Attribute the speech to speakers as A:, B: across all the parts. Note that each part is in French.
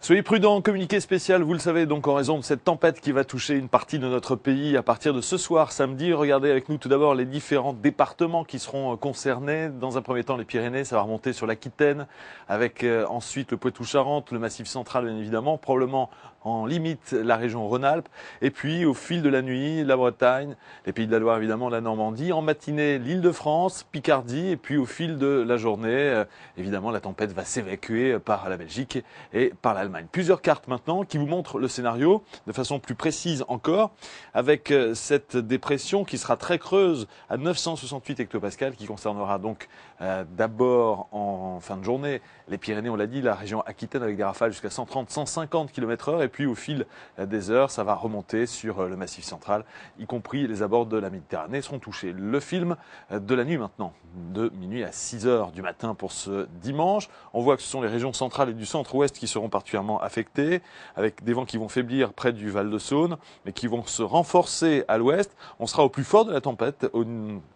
A: Soyez prudents, communiqué spécial, vous le savez, donc en raison de cette tempête qui va toucher une partie de notre pays à partir de ce soir, samedi. Regardez avec nous tout d'abord les différents départements qui seront concernés. Dans un premier temps, les Pyrénées, ça va remonter sur l'Aquitaine, avec ensuite le Poitou-Charentes, le Massif central bien évidemment, probablement en limite la région Rhône-Alpes, et puis au fil de la nuit, la Bretagne, les Pays de la Loire évidemment, la Normandie, en matinée l'Île-de-France, Picardie, et puis au fil de la journée, évidemment la tempête va s'évacuer par la Belgique et par l'Allemagne. Plusieurs cartes maintenant qui vous montrent le scénario de façon plus précise encore, avec cette dépression qui sera très creuse à 968 hectopascales, qui concernera donc d'abord en fin de journée les Pyrénées, on l'a dit, la région Aquitaine avec des rafales jusqu'à 130-150 km/h, et puis au fil des heures, ça va remonter sur le Massif central, y compris les abords de la Méditerranée seront touchés. Le film de la nuit maintenant, de minuit à 6 heures du matin pour ce dimanche. On voit que ce sont les régions centrales et du centre-ouest qui seront particulièrement affectées, avec des vents qui vont faiblir près du Val-de-Saône, mais qui vont se renforcer à l'ouest. On sera au plus fort de la tempête au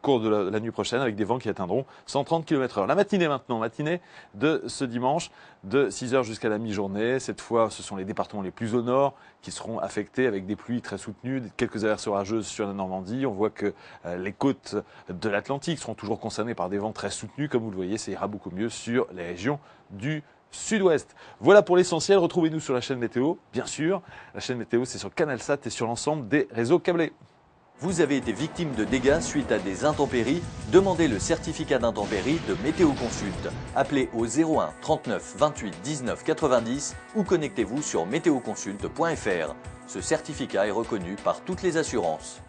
A: cours de la nuit prochaine, avec des vents qui atteindront 130 km/h. La matinée maintenant, matinée de ce dimanche, de 6 heures jusqu'à la mi-journée. Cette fois, ce sont les départements les plus au nord qui seront affectés avec des pluies très soutenues, quelques averses orageuses sur la Normandie. On voit que les côtes de l'Atlantique seront toujours concernées par des vents très soutenus. Comme vous le voyez, ça ira beaucoup mieux sur les régions du sud-ouest. Voilà pour l'essentiel. Retrouvez-nous sur la chaîne météo, bien sûr. La chaîne météo, c'est sur Canalsat et sur l'ensemble des réseaux câblés.
B: Vous avez été victime de dégâts suite à des intempéries? Demandez le certificat d'intempérie de Météo Consult. Appelez au 01 39 28 19 90 ou connectez-vous sur météoconsulte.fr. Ce certificat est reconnu par toutes les assurances.